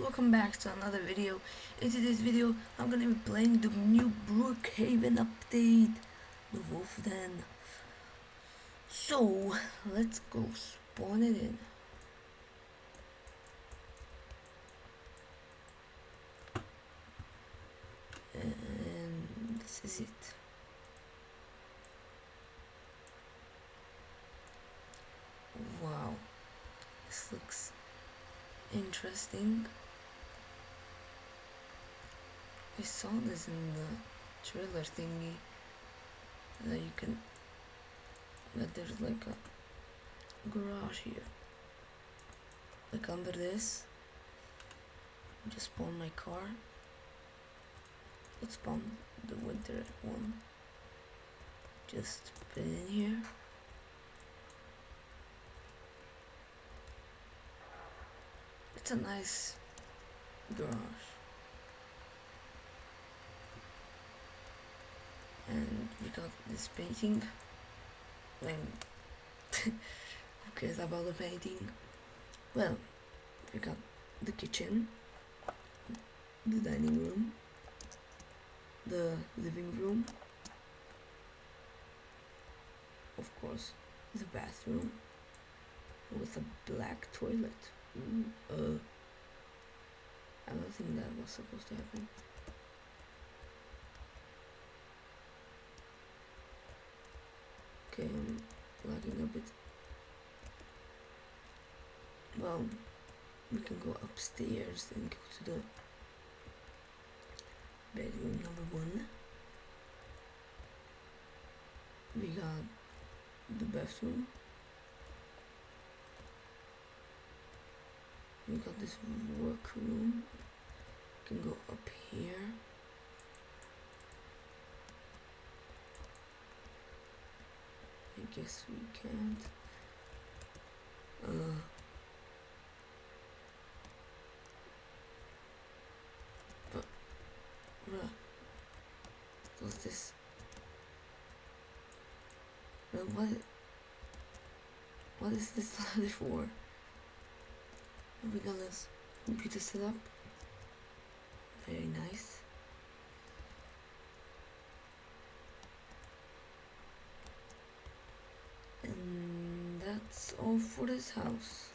welcome back to another video. In today's video, I'm gonna be playing the new Brookhaven update, the Wolf Den. So, let's go spawn it in. And this is it. Wow, this looks interesting. I saw this in the trailer thingy that there's like a garage here. Like under this, just spawn my car. Let's spawn the winter one. Just put it in here. It's a nice garage. And we got this painting. Who cares about the painting? Well, we got the kitchen, the dining room, the living room, of course, the bathroom with a black toilet. I don't think that was supposed to happen. Okay, I'm lagging a bit. Well, we can go upstairs and go to the bedroom number 1. We got the bathroom. We got this workroom. We can go up here. I guess we can't. Bruh, what's this? What is this ladder for? We got this computer set up. Very nice. And that's all for this house.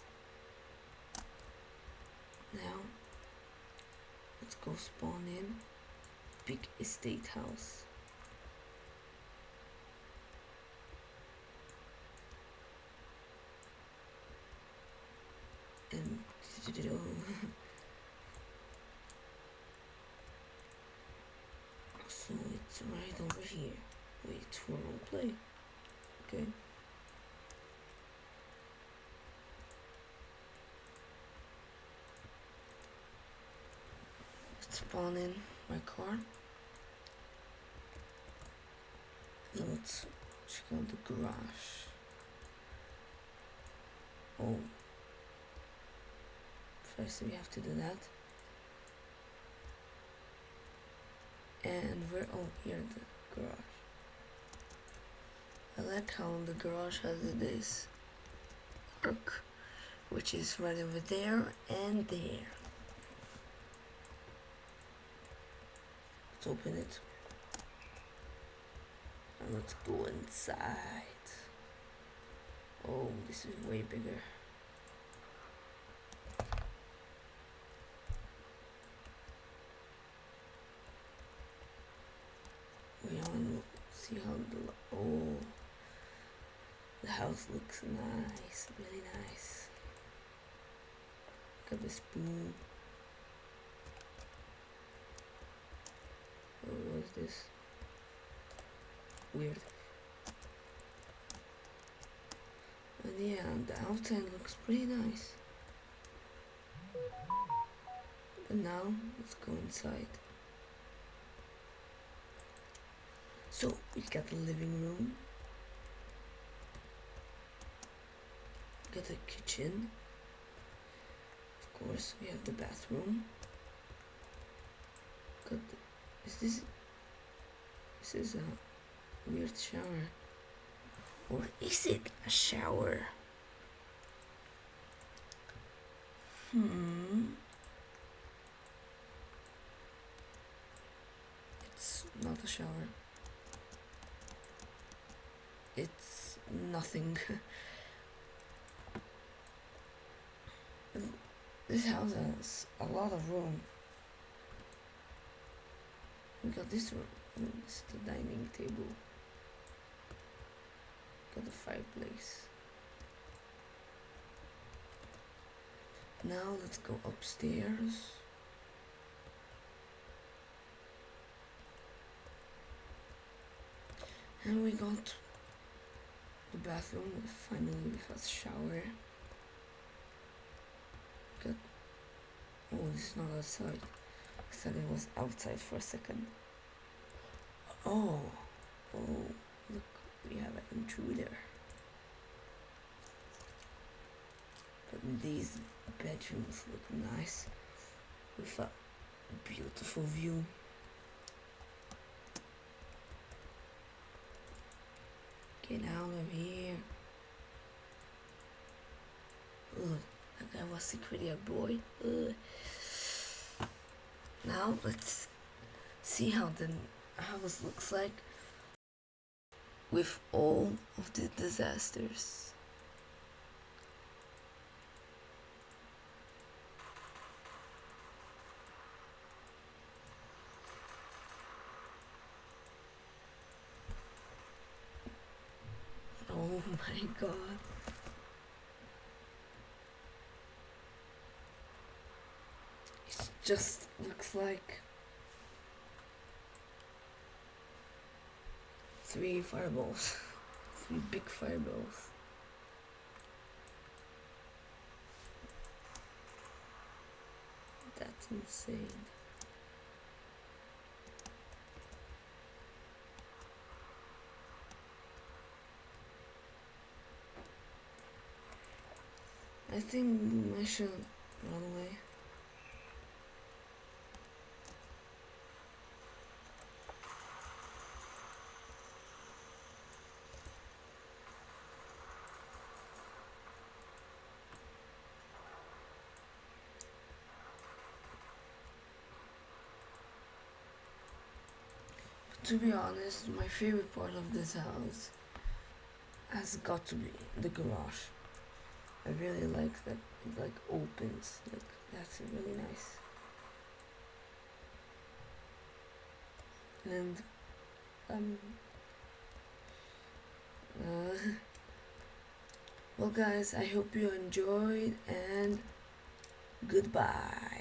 Now, let's go spawn in big estate house. And so it's right over here. Wait for roleplay. Okay. Let's spawn in my car. Let's check out the garage. Oh. First we have to do that. And here the garage. I like how the garage has this arc, which is right over there and there. Let's open it. And let's go inside. Oh, this is way bigger. We want to see how the house looks nice, really nice. Got this spoon. Oh, what is this? Weird. And yeah, the outside looks pretty nice. But now, let's go inside. So, we got the living room. We got the kitchen. Of course, we have the bathroom. This is a weird shower. Or is it a shower? shower. It's nothing. This house has a lot of room. We got this room. It's the dining table. Got the fireplace. Now let's go upstairs. And we got the bathroom. Finally with a shower. Got, oh, this is not outside. I thought it was outside for a second. Oh, look, we have an intruder. But these bedrooms look nice with a beautiful view. Get out of here. Ugh, that guy was secretly a boy. Ugh. Now let's see how the house looks like with all of the disasters. Oh my god. It just looks like 3 fireballs. 3 big fireballs. That's insane. I think I should run away. But to be honest, my favorite part of this house has got to be the garage. I really like that it like opens, like that's really nice. And well guys, I hope you enjoyed and goodbye.